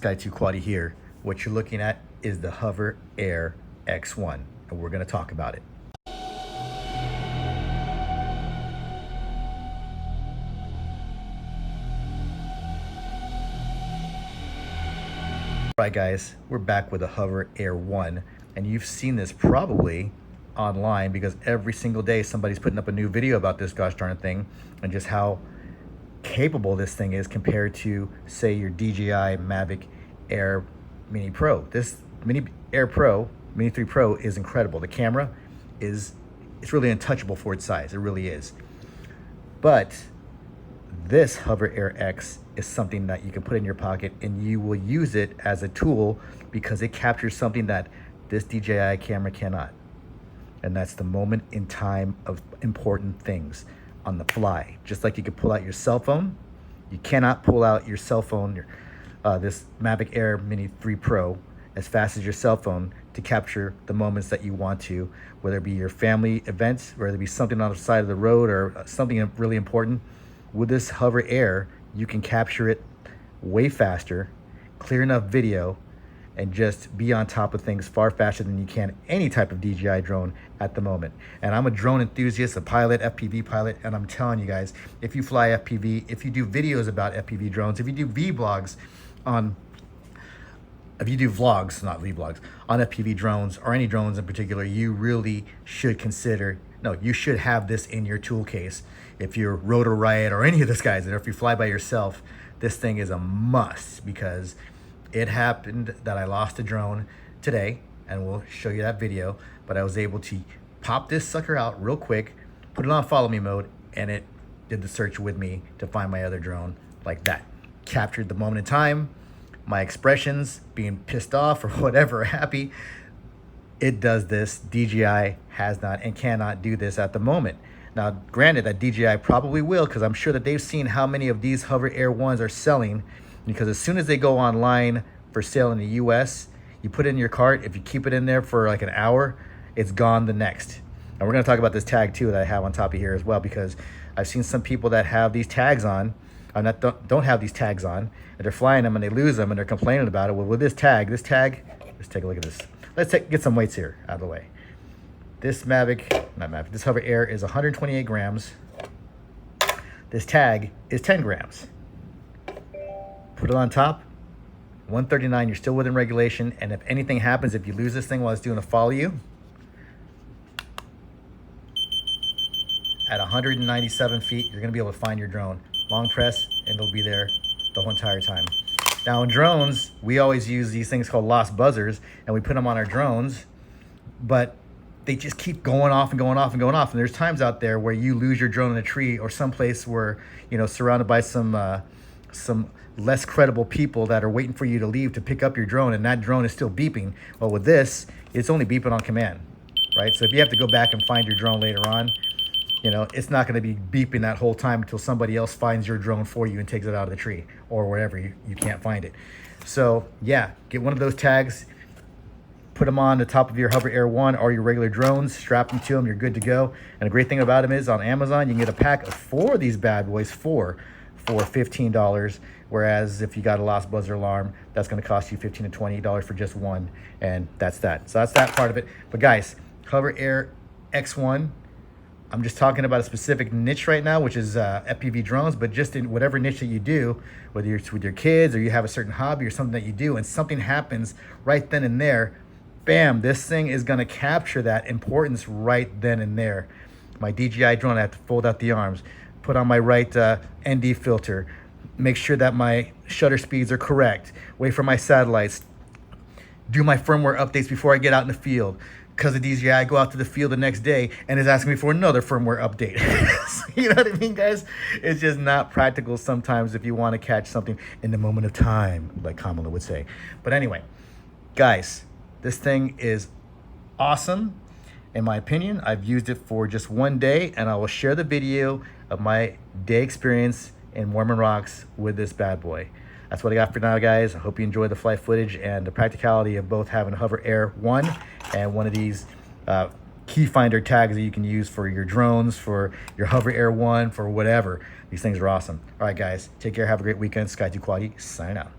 Sky 2 Quaddy here. What you're looking at is the HoverAir X1, and we're going to talk about it. Alright guys, we're back with the HoverAir 1, and you've seen this probably online because every single day somebody's putting up a new video about this gosh darn thing and just how capable this thing is compared to, say, your DJI Mavic Air Mini Pro. This Mini 3 Pro is incredible. The camera it's really untouchable for its size. It really is. But this HoverAir X is something that you can put in your pocket and you will use it as a tool because it captures something that this DJI camera cannot. And that's the moment in time of important things on the fly. Just like you could pull out your cell phone, you cannot pull out your cell phone, this Mavic Air Mini 3 Pro, as fast as your cell phone to capture the moments that you want to, whether it be your family events, whether it be something on the side of the road or something really important. With this HoverAir, you can capture it way faster, clear enough video, and just be on top of things far faster than you can any type of DJI drone at the moment. And I'm a drone enthusiast, a pilot, FPV pilot, and I'm telling you guys, if you fly FPV, if you do videos about FPV drones, if you do vlogs, not vlogs, on FPV drones or any drones in particular, you really should consider, you should have this in your tool case. If you're Rotor Riot or any of those guys, or if you fly by yourself, this thing is a must because it happened that I lost a drone today, and we'll show you that video, but I was able to pop this sucker out real quick, put it on follow me mode, and it did the search with me to find my other drone like that. Captured the moment in time, my expressions, being pissed off or whatever, happy. It does this. DJI has not and cannot do this at the moment. Now, granted that DJI probably will, because I'm sure that they've seen how many of these HoverAir 1s are selling, because as soon as they go online for sale in the US, you put it in your cart. If you keep it in there for like an hour, it's gone the next. And we're going to talk about this tag too that I have on top of here as well, because I've seen some people that have these tags on, don't have these tags on, and they're flying them and they lose them and they're complaining about it. Well, with this tag, let's take a look at this. Let's get some weights here out of the way. This this HoverAir is 128 grams. This tag is 10 grams. Put it on top, 139, you're still within regulation, and if anything happens, if you lose this thing while it's doing a follow you, at 197 feet, you're gonna be able to find your drone. Long press, and it'll be there the whole entire time. Now in drones, we always use these things called lost buzzers, and we put them on our drones, but they just keep going off and going off and going off. And there's times out there where you lose your drone in a tree or someplace where, surrounded by some less credible people that are waiting for you to leave to pick up your drone, and that drone is still beeping. Well, with this, it's only beeping on command, right? So if you have to go back and find your drone later on, it's not going to be beeping that whole time until somebody else finds your drone for you and takes it out of the tree or wherever you can't find it. So yeah, get one of those tags, put them on the top of your HoverAir 1 or your regular drones, strap them to them, you're good to go. And the great thing about them is on Amazon, you can get a pack of 4 of these bad boys for $15, whereas if you got a lost buzzer alarm, that's going to cost you $15 to $20 for just one, and that's that. So that's that part of it. But guys, HoverAir X1, I'm just talking about a specific niche right now, which is FPV drones, but just in whatever niche that you do, whether it's with your kids or you have a certain hobby or something that you do, and something happens right then and there, bam, this thing is going to capture that importance right then and there. My DJI drone, I have to fold out the arms, put on my right ND filter, make sure that my shutter speeds are correct, wait for my satellites, do my firmware updates before I get out in the field. Because of DJI, I go out to the field the next day and it's asking me for another firmware update. You know what I mean, guys? It's just not practical sometimes if you want to catch something in the moment of time, like Kamala would say. But anyway, guys, this thing is awesome. In my opinion, I've used it for just one day, and I will share the video of my day experience in Mormon Rocks with this bad boy. That's what I got for now, guys. I hope you enjoy the flight footage and the practicality of both having a HoverAir 1 and one of these key finder tags that you can use for your drones, for your HoverAir 1, for whatever. These things are awesome. All right, guys. Take care. Have a great weekend. Sky 2 Quaddy, signing out.